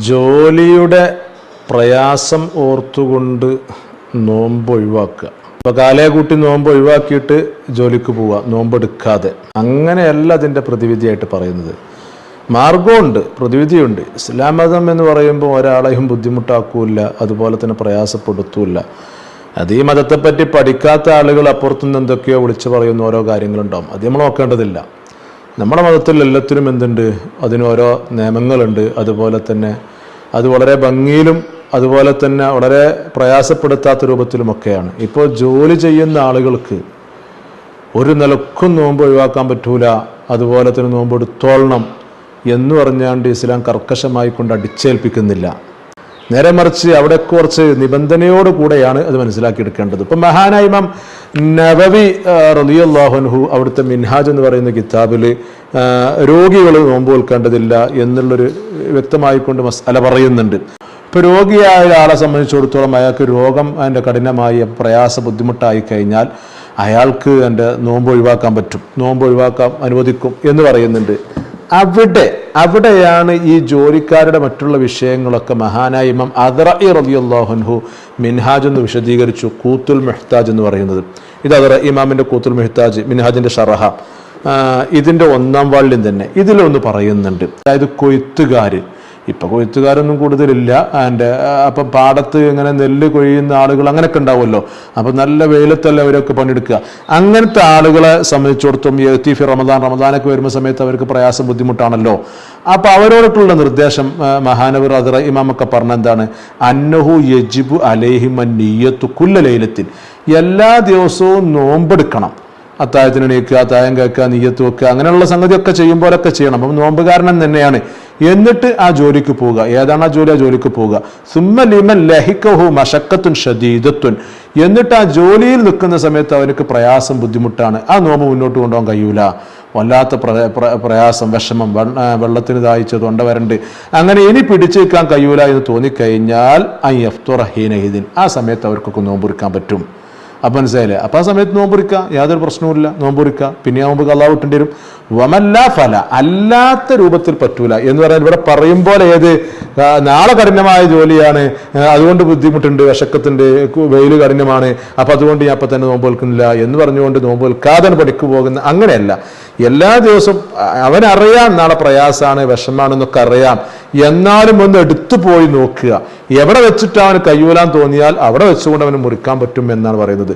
ജോലിയുടെ പ്രയാസം ഓർത്തുകൊണ്ട് നോമ്പ് ഒഴിവാക്കുക. അപ്പോൾ കാലയെ കൂട്ടി നോമ്പ് ഒഴിവാക്കിയിട്ട് ജോലിക്ക് പോവുക, നോമ്പെടുക്കാതെ. അങ്ങനെയല്ല അതിൻ്റെ പ്രതിവിധിയായിട്ട് പറയുന്നത്. മാർഗമുണ്ട്, പ്രതിവിധിയുണ്ട്. ഇസ്ലാം മതം എന്ന് പറയുമ്പോൾ ഒരാളെയും ബുദ്ധിമുട്ടാക്കൂല്ല, അതുപോലെ തന്നെ പ്രയാസപ്പെടുത്തൂല്ല. അത് ഈ മതത്തെപ്പറ്റി പഠിക്കാത്ത ആളുകൾ അപ്പുറത്തുനിന്ന് എന്തൊക്കെയോ വിളിച്ചു പറയുന്ന ഓരോ കാര്യങ്ങളുണ്ടാവും. അത് നമ്മൾ നോക്കേണ്ടതില്ല. നമ്മുടെ മതത്തിൽ എല്ലാത്തിനും എന്തുണ്ട്, അതിന് ഓരോ നിയമങ്ങളുണ്ട്. അതുപോലെ തന്നെ അത് വളരെ ഭംഗിയിലും അതുപോലെ തന്നെ വളരെ പ്രയാസപ്പെടുത്താത്ത രൂപത്തിലുമൊക്കെയാണ്. ഇപ്പോൾ ജോലി ചെയ്യുന്ന ആളുകൾക്ക് ഒരു നിലക്കും നോമ്പ് ഒഴിവാക്കാൻ പറ്റൂല, അതുപോലെ തന്നെ നോമ്പ് എടുത്തോളണം എന്ന് പറഞ്ഞാണ്ട് ഇസ്ലാം കർക്കശമായി കൊണ്ട് അടിച്ചേൽപ്പിക്കുന്നില്ല. നേരെ മറിച്ച് അവിടെ കുറച്ച് നിബന്ധനയോട് കൂടെയാണ് അത് മനസ്സിലാക്കിയെടുക്കേണ്ടത്. ഇപ്പം മഹാനായ ഇമാം നവവി റളിയല്ലാഹു അൻഹു അവിടുത്തെ മിൻഹാജ് എന്ന് പറയുന്ന കിതാബിൽ രോഗികൾ നോമ്പ് നോൽക്കേണ്ടതില്ല എന്നുള്ളൊരു വ്യക്തമായിക്കൊണ്ട് മസ്അല പറയുന്നുണ്ട്. ഇപ്പോൾ രോഗിയായ ഒരാളെ സംബന്ധിച്ചിടത്തോളം അയാൾക്ക് രോഗം അതിൻ്റെ കഠിനമായി പ്രയാസ ബുദ്ധിമുട്ടായി കഴിഞ്ഞാൽ അയാൾക്ക് എൻ്റെ നോമ്പ് ഒഴിവാക്കാൻ പറ്റും, നോമ്പ് ഒഴിവാക്കാൻ അനുവദിക്കും എന്ന് പറയുന്നുണ്ട്. അവിടെയാണ് ഈ ജോലിക്കാരുടെ മറ്റുള്ള വിഷയങ്ങളൊക്കെ മഹാനായ ഇമാം അദ്റഈ റളിയല്ലാഹു അൻഹു മിൻഹാജ് എന്ന് വിശദീകരിച്ചു. ഖൂത്തുൽ മുഹ്താജ് എന്ന് പറയുന്നത് ഇത് അദ്റഈ ഇമാമിൻ്റെ ഖൂത്തുൽ മുഹ്താജ് മിൻഹാജിൻ്റെ ഷറഹ ഇതിൻ്റെ 1-ാം വാള്യം തന്നെ ഇതിലൊന്ന് പറയുന്നുണ്ട്. അതായത് കൊയ്ത്തുകാർ, ഇപ്പം കൊയ്ത്തുകാരൊന്നും കൂടുതലില്ല. അപ്പം പാടത്ത് ഇങ്ങനെ നെല്ല് കൊയ്യുന്ന ആളുകൾ അങ്ങനെയൊക്കെ ഉണ്ടാവുമല്ലോ. അപ്പം നല്ല വെയിലത്തല്ല അവരൊക്കെ പണിയെടുക്കുക. അങ്ങനത്തെ ആളുകളെ സംബന്ധിച്ചിടത്തോളം യതീഫി റമദാനൊക്കെ വരുന്ന സമയത്ത് അവർക്ക് പ്രയാസം ബുദ്ധിമുട്ടാണല്ലോ. അപ്പം അവരോടൊട്ടുള്ള നിർദ്ദേശം മഹാനവർ അദ്റഈ ഇമാമൊക്കെ പറഞ്ഞ എന്താണ്, അന്നഹു യജിബു അലൈഹിം അന്നിയ്യത്തു കുല്ല ലൈലത്തിൻ, എല്ലാ ദിവസവും നോമ്പെടുക്കണം. അത്താഴത്തിന് എണീക്കുക, അത്താഴം കേൾക്കുക, നിയ്യത്ത് വെക്കുക, അങ്ങനെയുള്ള സംഗതിയൊക്കെ ചെയ്യുമ്പോഴൊക്കെ ചെയ്യണം. അപ്പം നോമ്പുകാരൻ തന്നെയാണ്. എന്നിട്ട് ആ ജോലിക്ക് പോവുക. ഏതാണ് ആ ജോലി? ആ ജോലിക്ക് പോവുക. സുമ്മ ലിമൻ ലഹിഖഹു മശഖത്തുൻ ഷദീദത്തുൻ, എന്നിട്ട് ആ ജോലിയിൽ നിൽക്കുന്ന സമയത്ത് അവർക്ക് പ്രയാസം ബുദ്ധിമുട്ടാണ്, ആ നോമ്പ് മുന്നോട്ട് കൊണ്ടുപോകാൻ കഴിയൂല, വല്ലാത്ത പ്രയാസം, വിഷമം, വെള്ളത്തിന് ദാഹിച്ച് തൊണ്ട വരണ്ട്, അങ്ങനെ ഇനി പിടിച്ചു നിൽക്കാൻ കഴിയൂല എന്ന് തോന്നിക്കഴിഞ്ഞാൽ അയ്യഫ്തുറ ഹീനഹിദിൻ, ആ സമയത്ത് അവർക്കൊക്കെ നോമ്പുറിക്കാൻ പറ്റും. അപ്പം മനസ്സിലായില്ലേ? അപ്പം ആ സമയത്ത് നോമ്പുറിക്കുക, യാതൊരു പ്രശ്നവുമില്ല, നോമ്പുറിക്കുക. പിന്നെ ആ നോമ്പ് ഖളാ വിട്ടേണ്ടി വരും. വമല്ല ഫല, അല്ലാത്ത രൂപത്തിൽ പറ്റൂല എന്ന് പറയാൻ ഇവിടെ പറയുമ്പോൾ ഏത് നാളെ കഠിനമായ ജോലിയാണ്, അതുകൊണ്ട് ബുദ്ധിമുട്ടുണ്ട്, വിശക്കത്തിൻ്റെ, വെയിൽ കഠിനമാണ്, അപ്പം അതുകൊണ്ട് ഞാൻ അപ്പം തന്നെ നോമ്പ് നിൽക്കുന്നില്ല എന്ന് പറഞ്ഞുകൊണ്ട് നോമ്പ് നിൽക്കാതെ പണിക്ക് പോകുന്ന അങ്ങനെയല്ല. എല്ലാ ദിവസവും അവനറിയാം നാളെ പ്രയാസമാണ്, വിഷമാണെന്നൊക്കെ അറിയാം, എന്നാലും ഒന്ന് എടുത്തു പോയി നോക്കുക. എവിടെ വെച്ചിട്ട് അവന് കയ്യൂലാൻ തോന്നിയാൽ അവിടെ വെച്ചുകൊണ്ട് അവന് മുറിക്കാൻ പറ്റും എന്നാണ് പറയുന്നത്.